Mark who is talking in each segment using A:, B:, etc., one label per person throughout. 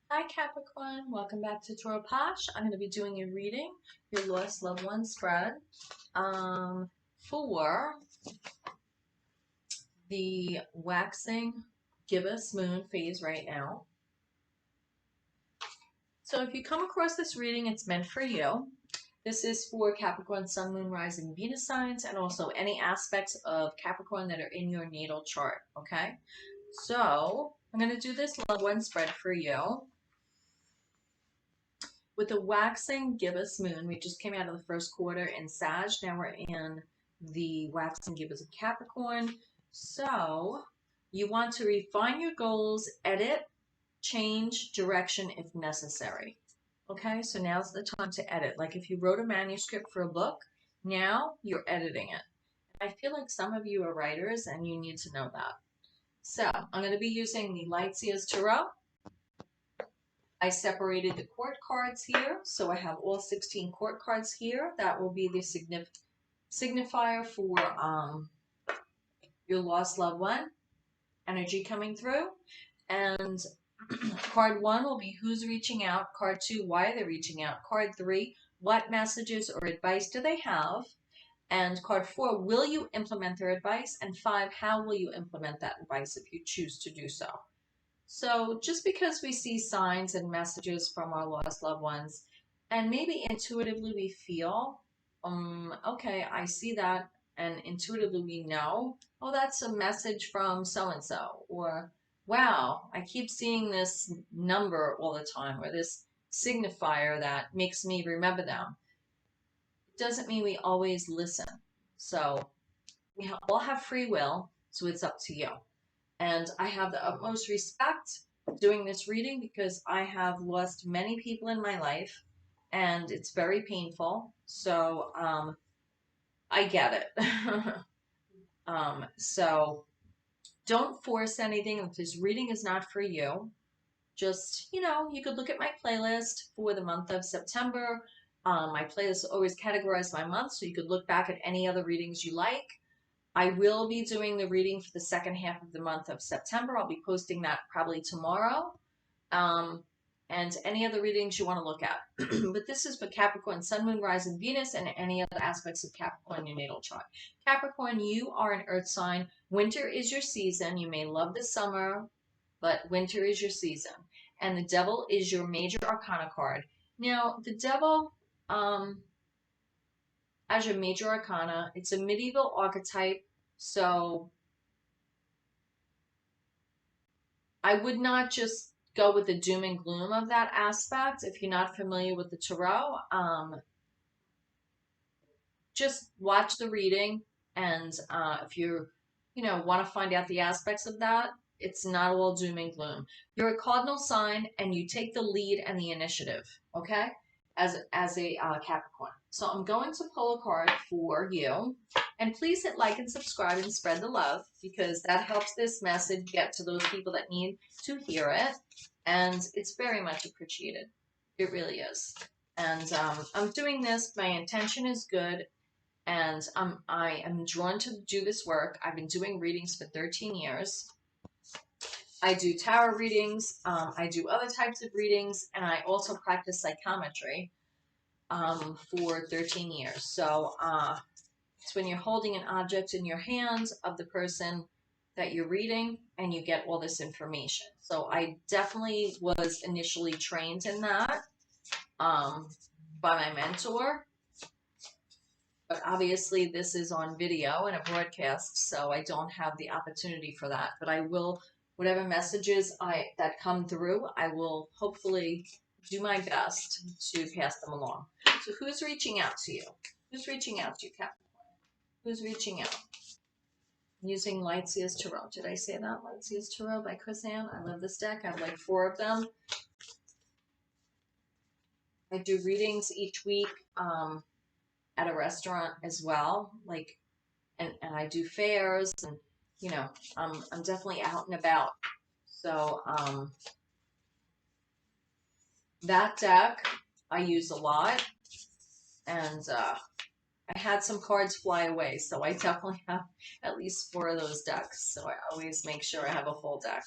A: Hi Capricorn, welcome back to POSH. I'm going to be doing a reading, your lost loved one spread, for the waxing gibbous moon phase right now. So if you come across this reading, it's meant for you. This is for Capricorn, Sun, Moon, Rising, Venus signs, and also any aspects of Capricorn that are in your natal chart, okay? So I'm going to do this loved one spread for you. With the waxing gibbous moon, we just came out of the first quarter in Sag. Now we're in the waxing gibbous of Capricorn. So you want to refine your goals, edit, change direction if necessary. Okay, so now's the time to edit. Like if you wrote a manuscript for a book, now you're editing it. I feel like some of you are writers and you need to know that. So I'm going to be using the Lightseers Tarot. I separated the court cards here, so I have all 16 court cards here. That will be the signifier for your lost loved one energy coming through. And card 1 will be who's reaching out. Card 2, why are they reaching out? Card 3, what messages or advice do they have? And card 4, will you implement their advice? And 5, how will you implement that advice if you choose to do so? So just because we see signs and messages from our lost loved ones, and maybe intuitively we feel, okay, I see that, and intuitively we know, oh, that's a message from so-and-so, or wow, I keep seeing this number all the time, or this signifier that makes me remember them. It doesn't mean we always listen. So we all have free will, so it's up to you. And I have the utmost respect doing this reading because I have lost many people in my life and it's very painful. So I get it. So don't force anything. If this reading is not for you, just, you could look at my playlist for the month of September. My playlist is always categorized by month, so you could look back at any other readings you like. I will be doing the reading for the second half of the month of September. I'll be posting that probably tomorrow. And any other readings you want to look at. But this is for Capricorn, Sun, Moon, Rising, Venus, and any other aspects of Capricorn in your natal chart. Capricorn, you are an earth sign. Winter is your season. You may love the summer, but winter is your season. And the Devil is your major arcana card. Now, the Devil, as your major arcana, it's a medieval archetype. So I would not just go with the doom and gloom of that aspect. If you're not familiar with the tarot, just watch the reading. And if you want to find out the aspects of that, it's not all doom and gloom. You're a cardinal sign and you take the lead and the initiative, okay? As a Capricorn. So I'm going to pull a card for you. And please hit like and subscribe and spread the love because that helps this message get to those people that need to hear it. And it's very much appreciated. It really is. And I'm doing this. My intention is good. And I am drawn to do this work. I've been doing readings for 13 years. I do tarot readings. I do other types of readings. And I also practice psychometry for 13 years. So it's when you're holding an object in your hands of the person that you're reading and you get all this information. So I definitely was initially trained in that by my mentor. But obviously this is on video and a broadcast, so I don't have the opportunity for that. But I will, whatever messages that come through, I will hopefully do my best to pass them along. So who's reaching out to you? Who's reaching out to you, Capricorn? Who's reaching out? Using Lightseers Tarot. Did I say that? Lightseers Tarot by Chris Ann. I love this deck. I have like 4 of them. I do readings each week at a restaurant as well. And I do fairs and, I'm definitely out and about. So that deck I use a lot. And I had some cards fly away, so I definitely have at least 4 of those decks. So I always make sure I have a full deck.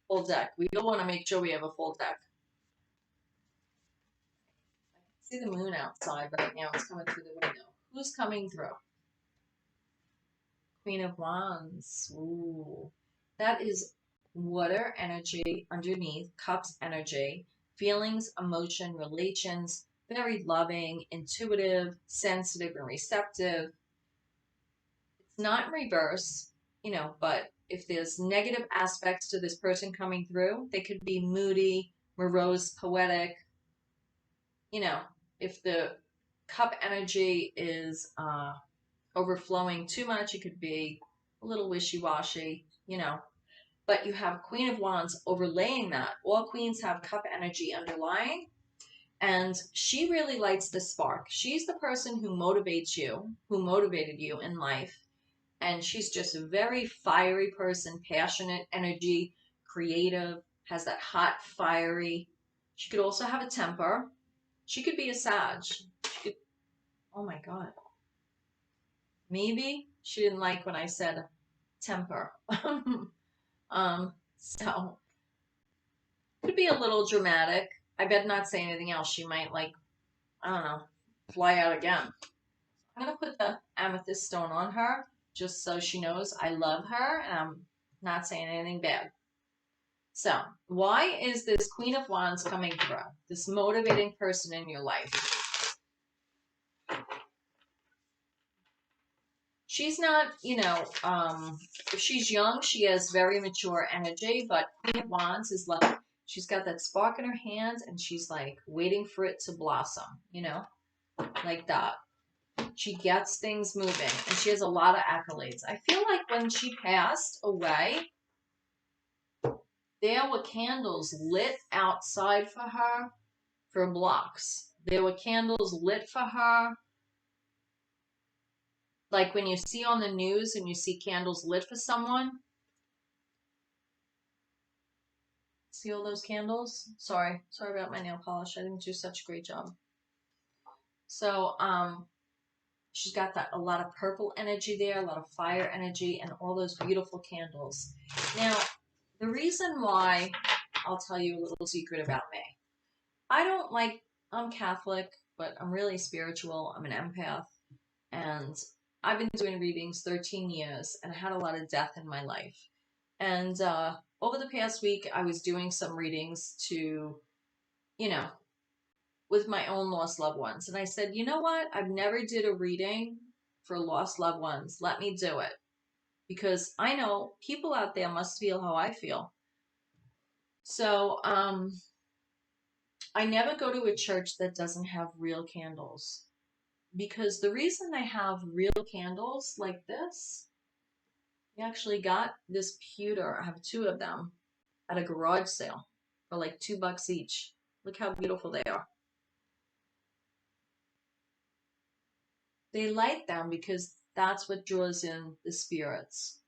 A: Full deck. We don't want to make sure we have a full deck. I can see the moon outside right now. It's coming through the window. Who's coming through? Queen of Wands. Ooh. That is water energy underneath, cups energy, feelings, emotion, relations, very loving, intuitive, sensitive, and receptive. It's not in reverse, but if there's negative aspects to this person coming through, they could be moody, morose, poetic. If the cup energy is overflowing too much, it could be a little wishy-washy, But you have Queen of Wands overlaying that. All queens have cup energy underlying. And she really lights the spark. She's the person who motivates you, who motivated you in life. And she's just a very fiery person, passionate energy, creative, has that hot, fiery. She could also have a temper. She could be a Sag. Oh my God. Maybe she didn't like when I said temper. So could be a little dramatic. I better not say anything else. She might I don't know, fly out again. I'm going to put the amethyst stone on her just so she knows I love her and I'm not saying anything bad. So why is this Queen of Wands coming through? This motivating person in your life. She's not, if she's young, she has very mature energy, but Queen of Wands is like, she's got that spark in her hands and she's like waiting for it to blossom, like that. She gets things moving and she has a lot of accolades. I feel like when she passed away, there were candles lit outside for her for blocks. There were candles lit for her. Like when you see on the news and you see candles lit for someone. See all those candles? Sorry about my nail polish. I didn't do such a great job. So, she's got a lot of purple energy there, a lot of fire energy, and all those beautiful candles. Now, the reason why, I'll tell you a little secret about me. I'm Catholic, but I'm really spiritual. I'm an empath, and I've been doing readings 13 years, and I had a lot of death in my life. And over the past week, I was doing some readings to, with my own lost loved ones. And I said, you know what? I've never did a reading for lost loved ones. Let me do it. Because I know people out there must feel how I feel. So I never go to a church that doesn't have real candles. Because the reason they have real candles like this, we actually got this pewter. I have 2 of them at a garage sale for like $2 each. Look how beautiful they are. They light them because that's what draws in the spirits.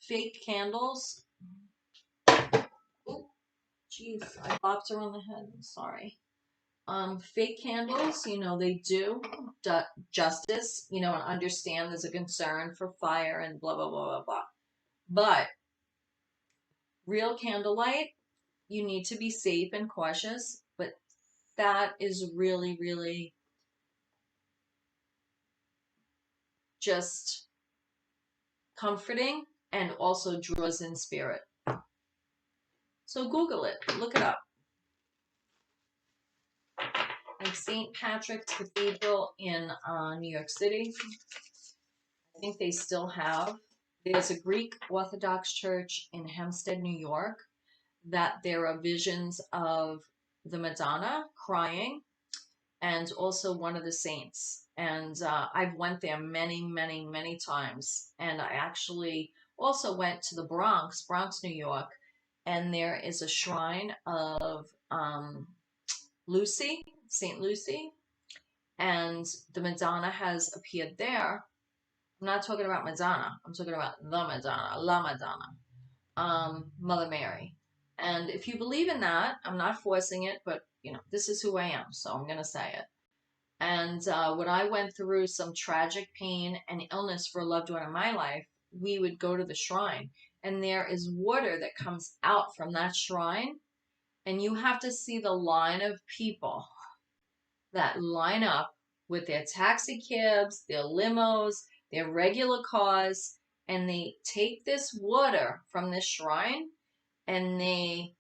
A: Fake candles. Oh, jeez, I bopped her on the head. I'm sorry. Fake candles, they do justice, and understand there's a concern for fire and blah, blah, blah, blah, blah. But real candlelight, you need to be safe and cautious, but that is really, really just comforting and also draws in spirit. So Google it, look it up. Like St. Patrick's Cathedral in New York City. I think they still have. There's a Greek Orthodox church in Hempstead, New York, that there are visions of the Madonna crying and also one of the saints. And I've went there many, many, many times. And I actually also went to the Bronx, New York, and there is a shrine of Lucy, St. Lucy, and the Madonna has appeared there. I'm not talking about Madonna. I'm talking about the Madonna, La Madonna, Mother Mary. And if you believe in that, I'm not forcing it, but, this is who I am, so I'm going to say it. And when I went through some tragic pain and illness for a loved one in my life, we would go to the shrine. and there is water that comes out from that shrine, and you have to see the line of people that line up with their taxi cabs, their limos, their regular cars, and they take this water from this shrine and they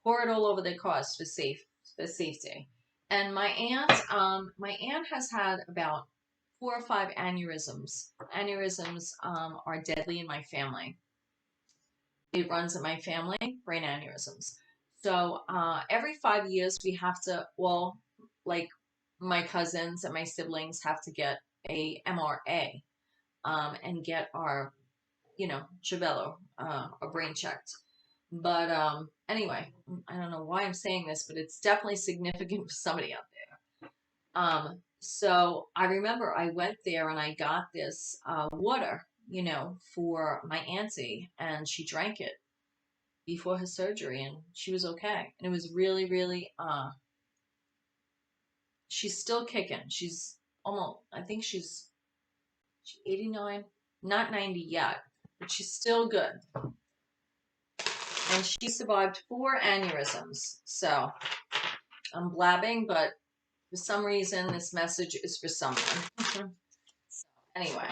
A: pour it all over their cars for safety. And my aunt has had about 4 or 5 aneurysms. Aneurysms are deadly in my family. It runs in my family, brain aneurysms. So every 5 years we have to, well, like my cousins and my siblings have to get a MRA and get our, cervello, our brain checked. But anyway, I don't know why I'm saying this, but it's definitely significant for somebody out there. So I remember I went there and I got this water, for my auntie, and she drank it before her surgery, and she was okay. And it was really, really, she's still kicking. She's almost, I think she's 89, not 90 yet, but she's still good. And she survived 4 aneurysms. So I'm blabbing, but for some reason, this message is for someone. So anyway.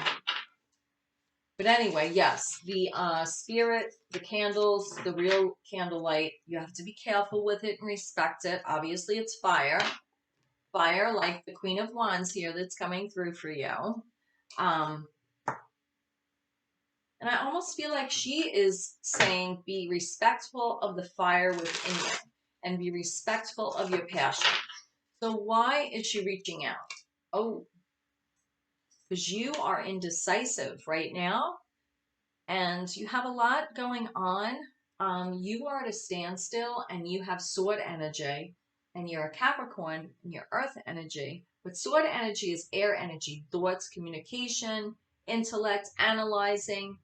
A: But anyway, yes, the spirit, the candles, the real candlelight, you have to be careful with it and respect it. Obviously, it's fire. Fire, like the Queen of Wands here that's coming through for you. And I almost feel like she is saying, be respectful of the fire within you and be respectful of your passion. So why is she reaching out? Oh, because you are indecisive right now and you have a lot going on. You are at a standstill and you have sword energy and you're a Capricorn and you're earth energy. But sword energy is air energy, thoughts, communication, intellect, analyzing.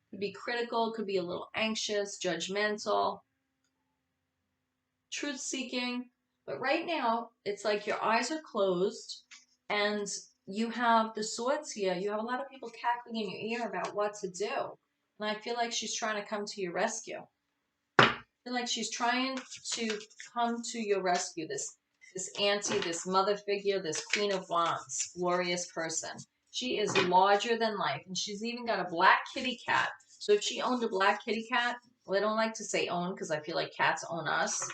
A: Could be critical, could be a little anxious, judgmental, truth seeking. But right now, it's like your eyes are closed and you have the swords here. You have a lot of people cackling in your ear about what to do. And I feel like she's trying to come to your rescue. I feel like she's trying to come to your rescue. This auntie, this mother figure, this Queen of Wands, glorious person. She is larger than life. And she's even got a black kitty cat. So if she owned a black kitty cat, well, I don't like to say own because I feel like cats own us.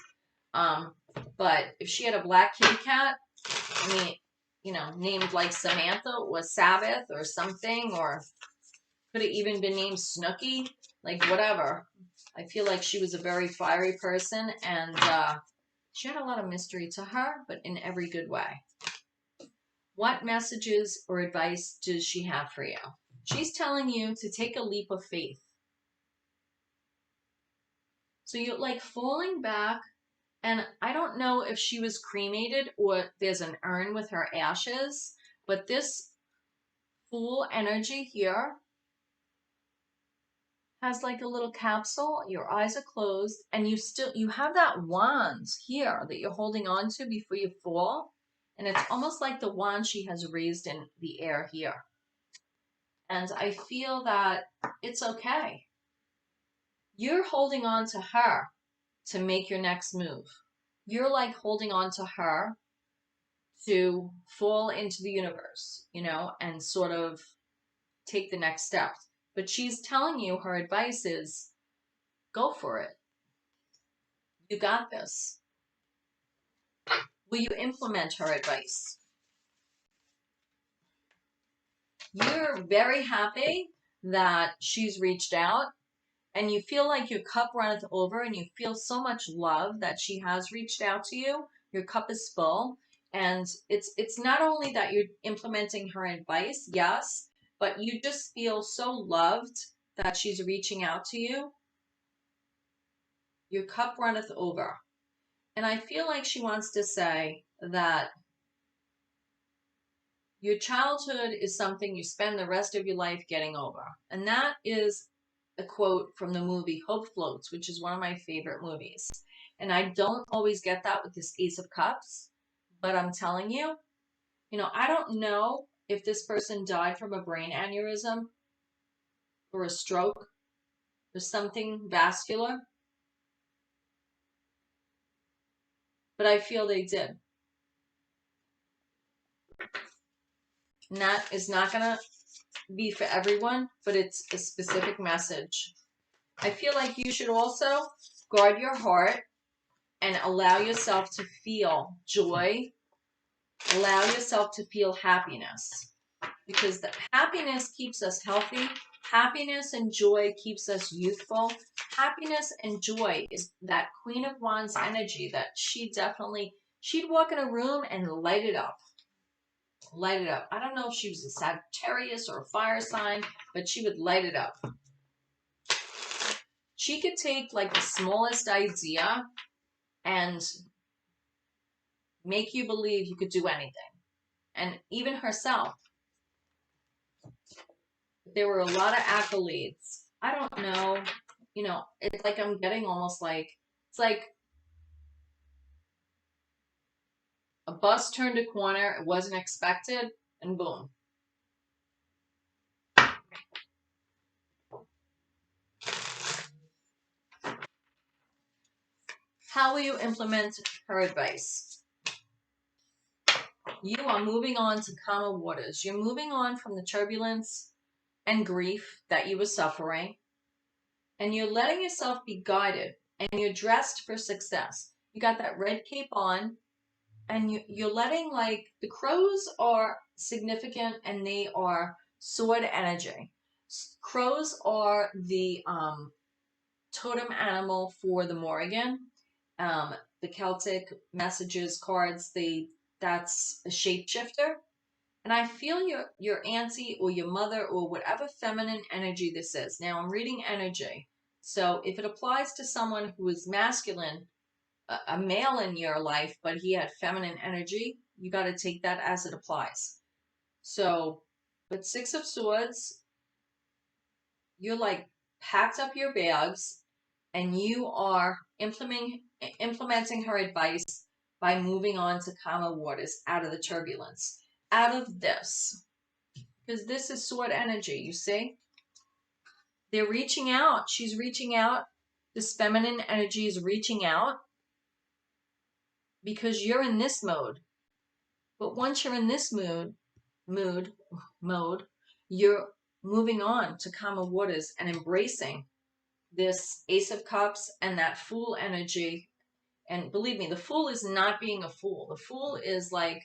A: But if she had a black kitty cat, I mean, named like Samantha or Sabbath or something, or could have even been named Snooky, like whatever. I feel like she was a very fiery person, and she had a lot of mystery to her, but in every good way. What messages or advice does she have for you? She's telling you to take a leap of faith. So you're like falling back, and I don't know if she was cremated or there's an urn with her ashes, but this Fool energy here has like a little capsule. Your eyes are closed, and you have that wand here that you're holding on to before you fall. And it's almost like the wand she has raised in the air here. And I feel that it's okay. You're holding on to her to make your next move. You're like holding on to her to fall into the universe, and sort of take the next step. But she's telling you her advice is go for it. You got this. Will you implement her advice? You're very happy that she's reached out and you feel like your cup runneth over and you feel so much love that she has reached out to you. Your cup is full, and it's not only that you're implementing her advice, yes, but you just feel so loved that she's reaching out to you. Your cup runneth over. And I feel like she wants to say that your childhood is something you spend the rest of your life getting over. And that is a quote from the movie Hope Floats, which is one of my favorite movies. And I don't always get that with this Ace of Cups, but I'm telling you, I don't know if this person died from a brain aneurysm or a stroke, There's something vascular, but I feel they did. And that is not going to be for everyone, but it's a specific message. I feel like you should also guard your heart and allow yourself to feel joy. Allow yourself to feel happiness, because the happiness keeps us healthy. Happiness and joy keeps us youthful. Happiness and joy is that Queen of Wands energy that she'd walk in a room and light it up. Light it up. I don't know if she was a Sagittarius or a fire sign, but she would light it up. She could take like the smallest idea and make you believe you could do anything. And even herself. There were a lot of accolades. I don't know. You know, it's like I'm getting almost like, it's like a bus turned a corner, it wasn't expected, and boom. How will you implement her advice? You are moving on to calmer waters. You're moving on from the turbulence and grief that you were suffering, and you're letting yourself be guided, and you're dressed for success. You got that red cape on, and you're letting, like, the crows are significant, and they are sword energy. Crows are the totem animal for the Morrigan. The Celtic messages cards, that's a shapeshifter. And I feel your auntie or your mother or whatever feminine energy this is. Now I'm reading energy. So if it applies to someone who is masculine, a male in your life, but he had feminine energy, you got to take that as it applies. So with Six of Swords, you're like packed up your bags and you are implementing her advice by moving on to calmer waters, out of the turbulence, out of this. Because this is sword energy, you see? They're reaching out. She's reaching out. This feminine energy is reaching out because you're in this mode. But once you're in this mode, you're moving on to calmer waters and embracing this Ace of Cups and that Fool energy. And believe me, the Fool is not being a fool. The Fool is like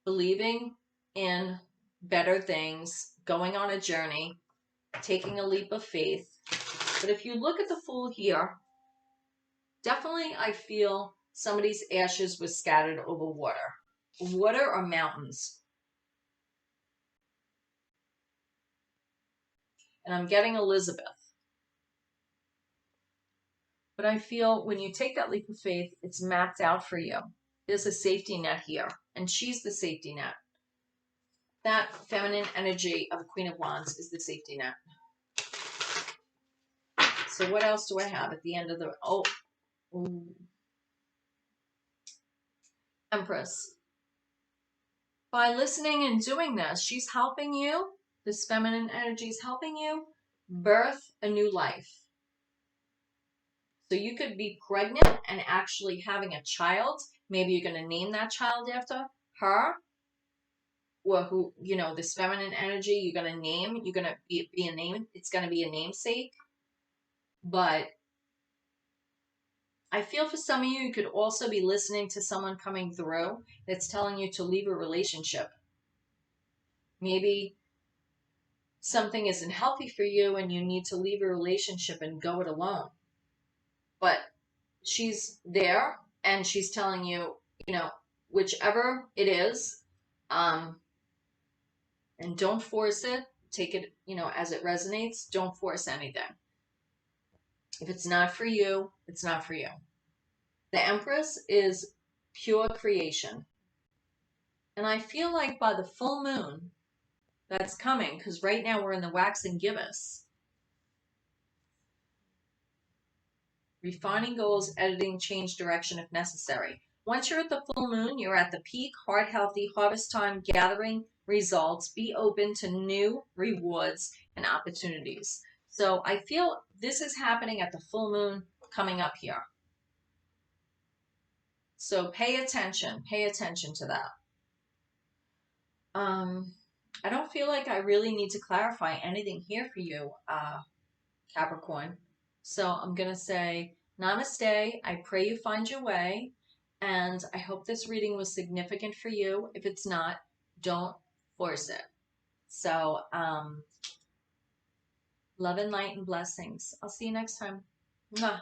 A: believing in better things, going on a journey, taking a leap of faith. But if you look at the Fool here, definitely I feel somebody's ashes was scattered over water or mountains. And I'm getting Elizabeth. But I feel when you take that leap of faith, it's mapped out for you. There's a safety net here, and she's the safety net. That feminine energy of the Queen of Wands is the safety net. So what else do I have at the end of the... Empress. By listening and doing this, she's helping you. This feminine energy is helping you birth a new life. So you could be pregnant and actually having a child. Maybe you're going to name that child after her. Or who, you know, this feminine energy you're going to name. You're going to be a name. It's going to be a namesake. But I feel for some of you, you could also be listening to someone coming through that's telling you to leave a relationship. Maybe something isn't healthy for you and you need to leave a relationship and go it alone. But she's there and she's telling you, you know, whichever it is, and don't force it. Take it, you know, as it resonates. Don't force anything. If it's not for you, it's not for you. The Empress is pure creation. And I feel like by the full moon that's coming, because right now we're in the waxing gibbous, refining goals, editing, change direction if necessary. Once you're at the full moon, you're at the peak, heart healthy, harvest time, gathering results. Be open to new rewards and opportunities. So I feel this is happening at the full moon coming up here. So pay attention to that. I don't feel like I really need to clarify anything here for you, Capricorn. So I'm going to say namaste. I pray you find your way. And I hope this reading was significant for you. If it's not, don't force it. So, love and light and blessings. I'll see you next time. Mwah.